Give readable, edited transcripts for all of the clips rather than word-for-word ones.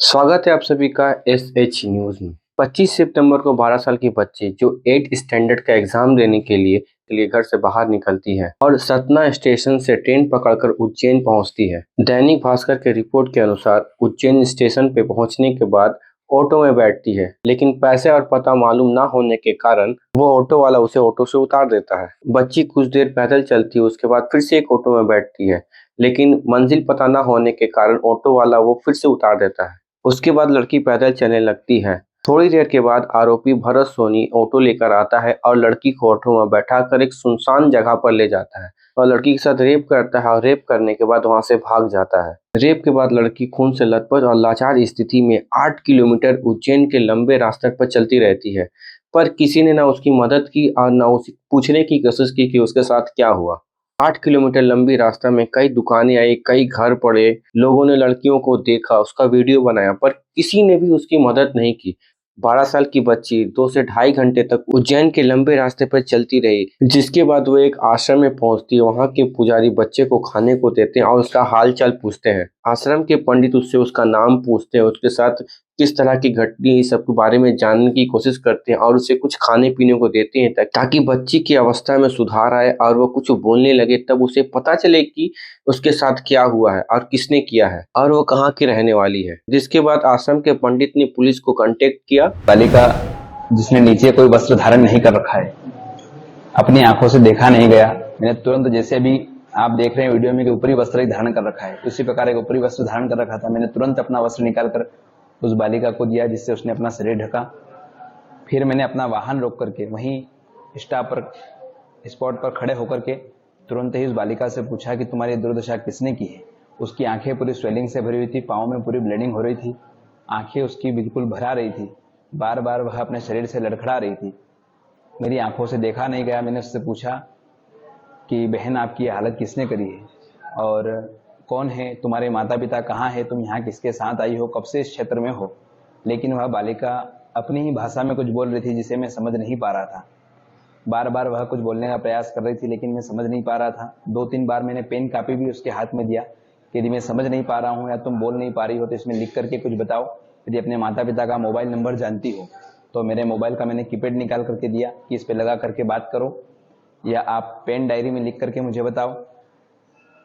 स्वागत है आप सभी का एस न्यूज में। 25 सितंबर को 12 साल की बच्ची जो 8 स्टैंडर्ड का एग्जाम देने के लिए घर से बाहर निकलती है और सतना स्टेशन से ट्रेन पकड़कर उज्जैन पहुंचती है। दैनिक भास्कर के रिपोर्ट के अनुसार उज्जैन स्टेशन पे पहुंचने के बाद ऑटो में बैठती है, लेकिन पैसे और पता मालूम ना होने के कारण वो ऑटो वाला उसे ऑटो से उतार देता है। बच्ची कुछ देर पैदल चलती है, उसके बाद फिर से एक ऑटो में बैठती है, लेकिन मंजिल पता ना होने के कारण ऑटो वाला वो फिर से उतार देता है। उसके बाद लड़की पैदल चलने लगती है। थोड़ी देर के बाद आरोपी भरत सोनी ऑटो लेकर आता है और लड़की को ऑटो में बैठाकर एक सुनसान जगह पर ले जाता है और लड़की के साथ रेप करता है और रेप करने के बाद वहां से भाग जाता है। रेप के बाद लड़की खून से लथपथ और लाचार स्थिति में 8 किलोमीटर उज्जैन के लंबे रास्ते पर चलती रहती है, पर किसी ने ना उसकी मदद की और ना उसे पूछने की कोशिश की कि उसके साथ क्या हुआ। 8 किलोमीटर लंबी रास्ता में कई दुकानें आई, कई घर पड़े, लोगों ने लड़कियों को देखा, उसका वीडियो बनाया, पर किसी ने भी उसकी मदद नहीं की। 12 साल की बच्ची 2 से ढाई घंटे तक उज्जैन के लंबे रास्ते पर चलती रही, जिसके बाद वो एक आश्रम में पहुंचती है। वहां के पुजारी बच्चे को खाने को देते हैं और उसका हाल चाल पूछते हैं। आश्रम के पंडित उससे उसका नाम पूछते हैं, उसके साथ किस तरह की घटनी, इस सब के बारे में जानने की कोशिश करते हैं और उसे कुछ खाने पीने को देते हैं ताकि बच्ची की अवस्था में सुधार आए और वो कुछ बोलने लगे, तब उसे पता चले कि उसके साथ क्या हुआ है और किसने किया है और वो कहाँ की रहने वाली है। जिसके बाद आश्रम के पंडित ने पुलिस को कांटेक्ट किया। बालिका जिसने नीचे कोई वस्त्र धारण नहीं कर रखा है, अपनी आंखों से देखा नहीं गया। मैंने तुरंत, जैसे अभी आप देख रहे हैं वीडियो में कि ऊपरी वस्त्र ही धारण कर रखा है, उसी प्रकार एक ऊपरी वस्त्र धारण कर रखा था। मैंने तुरंत अपना वस्त्र निकालकर उस बालिका को दिया, जिससे उसने अपना शरीर ढका। फिर मैंने अपना वाहन रोक करके वहीं स्पॉट पर खड़े होकर के तुरंत ही उस बालिका से पूछा कि तुम्हारी दुर्दशा किसने की है। उसकी आंखें पूरी स्वेलिंग से भरी हुई थी, पाँव में पूरी ब्लीडिंग हो रही थी, आंखें उसकी बिल्कुल भरा रही थी, बार बार वह अपने शरीर से लड़खड़ा रही थी। मेरी आंखों से देखा नहीं गया। मैंने उससे पूछा कि बहन, आपकी ये हालत किसने करी है और कौन है तुम्हारे माता पिता, कहाँ है, तुम यहाँ किसके साथ आई हो, कब से इस क्षेत्र में हो। लेकिन वह बालिका अपनी ही भाषा में कुछ बोल रही थी, जिसे मैं समझ नहीं पा रहा था। बार बार वह कुछ बोलने का प्रयास कर रही थी, लेकिन मैं समझ नहीं पा रहा था। 2-3 बार मैंने पेन कापी भी उसके हाथ में दिया कि यदि मैं समझ नहीं पा रहा हूँ या तुम बोल नहीं पा रही हो तो इसमें लिख करके कुछ बताओ। यदि अपने माता पिता का मोबाइल नंबर जानती हो तो मेरे मोबाइल का मैंने कीपैड निकाल करके दिया कि इस पर लगा करके बात करो, या आप पेन डायरी में लिख करके मुझे बताओ।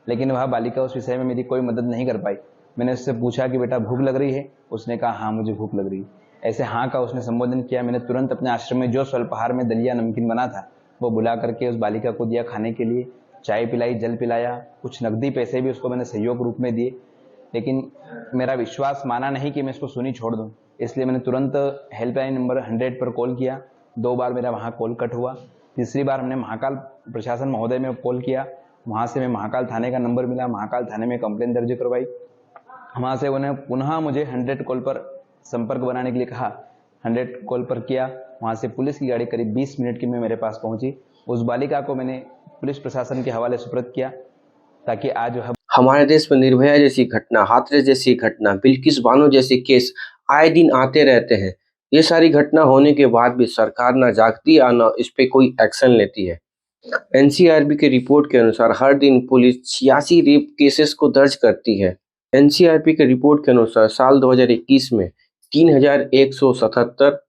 लेकिन वह बालिका उस विषय में मेरी कोई मदद नहीं कर पाई। मैंने उससे पूछा कि बेटा भूख लग रही है, उसने कहा हाँ मुझे भूख लग रही है। ऐसे हाँ का उसने संबोधन किया। मैंने तुरंत अपने आश्रम में जो स्वल्पहार में दलिया नमकीन बना था वो बुला करके उस बालिका को दिया खाने के लिए। चाय पिलाई, जल पिलाया, कुछ नकदी पैसे भी उसको मैंने सहयोग रूप में दिए। लेकिन मेरा विश्वास माना नहीं कि मैं इसको सुनी छोड़ दूं, इसलिए मैंने तुरंत हेल्पलाइन नंबर 100 पर कॉल किया। 2 बार मेरा वहाँ कॉल कट हुआ। तीसरी बार हमने महाकाल प्रशासन महोदय में कॉल किया। वहाँ से मैं महाकाल थाने का नंबर मिला, महाकाल थाने में कंप्लेंट दर्ज करवाई। वहाँ से उन्हें पुनः मुझे 100 कॉल पर संपर्क बनाने के लिए कहा। 100 कॉल पर किया। वहाँ से पुलिस की गाड़ी करीब 20 मिनट की में मेरे पास पहुंची। उस बालिका को मैंने पुलिस प्रशासन के हवाले सुपुर्द किया ताकि आज हमारे देश में निर्भया जैसी घटना, हाथरस जैसी घटना, बिल्किस बानो जैसे केस आए दिन आते रहते हैं। ये सारी घटना होने के बाद भी सरकार ना जागती और ना इस पे कोई एक्शन लेती है। एनसीआरबी के रिपोर्ट के अनुसार हर दिन पुलिस 86 रेप केसेस को दर्ज करती है। एनसीआरबी के रिपोर्ट के अनुसार साल 2021 में 3177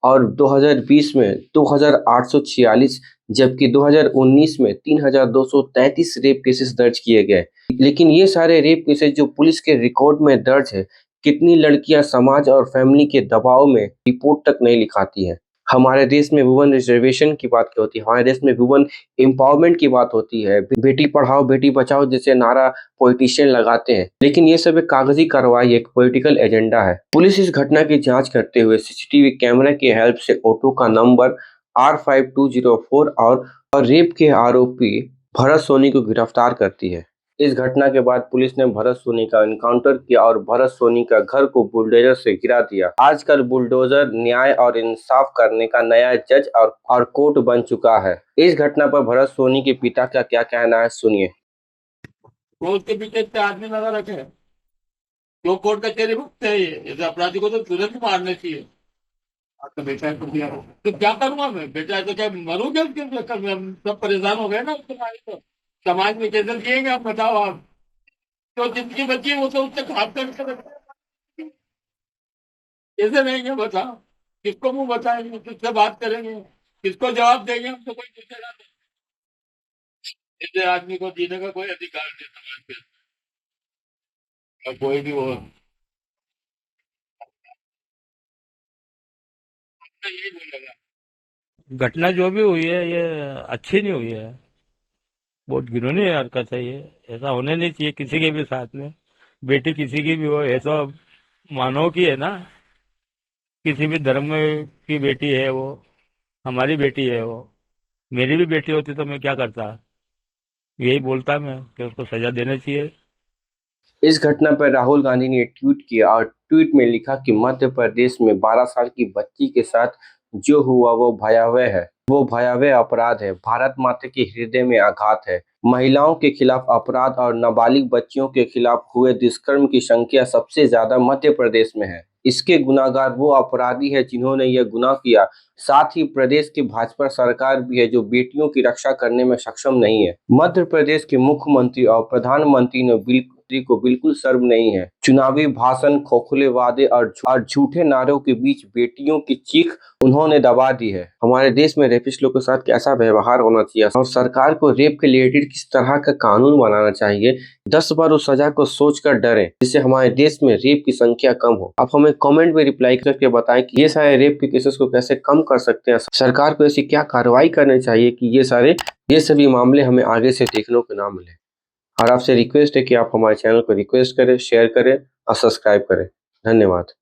और 2020 में 2846, जबकि 2019 में 3233 रेप केसेस दर्ज किए गए। लेकिन ये सारे रेप केसेस जो पुलिस के रिकॉर्ड में दर्ज है, कितनी लड़कियां समाज और फैमिली के दबाव में रिपोर्ट तक नहीं लिखाती हैं। हमारे देश में वुमेन रिजर्वेशन की बात होती है, हमारे देश में वुमेन एम्पावरमेंट की बात होती है, बेटी पढ़ाओ बेटी बचाओ जैसे नारा पॉलिटिशियन लगाते हैं, लेकिन ये सब एक कागजी कार्रवाई, एक पॉलिटिकल एजेंडा है। पुलिस इस घटना की जांच करते हुए सीसीटीवी कैमरा की हेल्प से ऑटो का नंबर R5204 और रेप के आरोपी भरत सोनी को गिरफ्तार करती है। इस घटना के बाद पुलिस ने भरत सोनी का एनकाउंटर किया और भरत सोनी का घर को बुलडोजर से गिरा दिया। आजकल बुलडोजर न्याय और इंसाफ करने का नया जज और कोर्ट बन चुका है। इस घटना पर भरत सोनी के पिता का क्या कहना है, सुनिए। कोर्ट के पीछे इतने आदमी लगा रखे हैं, जो कोर्ट कचहरी भुगते हैं। ये ऐसे अपराधी को तो तुरंत मारना चाहिए। आपका बेटा है तो दिया हो। तो क्या करूंगा मैं? बेटा है तो क्या मरूंगा उसके चक्कर में? हम सब परेशान हो गए ना उसके मारे। तो समाज में कैसे जिएंगे आप बताओ? आप तो जिंदगी बची है वो तो उससे खाते कैसे रहेंगे बताओ? किसको मुंह बताएंगे, किससे बात करेंगे, किसको जवाब देंगे? हमसे कोई पूछेगा तो ऐसे आदमी को जीने का कोई अधिकार नहीं समाज के अंदर। कोई भी हो, तो यही बोलेगा। घटना जो भी हुई है ये अच्छी नहीं हुई है, बहुत घिनौनी हरकत है ये। ऐसा होने नहीं चाहिए किसी के भी साथ में, बेटी किसी की भी हो, ये तो मानव की है ना। किसी भी धर्म की बेटी है वो, हमारी बेटी है वो। मेरी भी बेटी होती तो मैं क्या करता, यही बोलता मैं कि उसको सजा देना चाहिए। इस घटना पर राहुल गांधी ने ट्वीट किया और ट्वीट में लिखा कि मध्य प्रदेश में 12 साल की बच्ची के साथ जो हुआ वो भयावह है, वो भयावह अपराध है, भारत माता के हृदय में आघात है। महिलाओं के खिलाफ अपराध और नाबालिग बच्चियों के खिलाफ हुए दुष्कर्म की संख्या सबसे ज्यादा मध्य प्रदेश में है। इसके गुनाहगार वो अपराधी है जिन्होंने यह गुनाह किया। साथ ही प्रदेश की भाजपा सरकार भी है जो बेटियों की रक्षा करने में सक्षम नहीं है। मध्य प्रदेश के मुख्यमंत्री और प्रधानमंत्री ने को बिल्कुल शर्म नहीं है। चुनावी भाषण, खोखले वादे और झूठे नारों के बीच बेटियों की चीख उन्होंने दबा दी है। हमारे देश में रेपिस्ट लोग के साथ कैसा व्यवहार होना चाहिए और सरकार को रेप के रिलेटेड किस तरह का कानून बनाना चाहिए, 10 बार उस सजा को सोचकर डरें जिससे हमारे देश में रेप की संख्या कम हो। आप हमें कमेंट में रिप्लाई करके बताएं कि ये सारे रेप के केसेस को कैसे कम कर सकते हैं, सरकार को ऐसी क्या कार्रवाई करनी चाहिए कि ये सभी मामले हमें आगे से देखने को ना मिले। और आपसे रिक्वेस्ट है कि आप हमारे चैनल को रिक्वेस्ट करें, शेयर करें और सब्सक्राइब करें। धन्यवाद।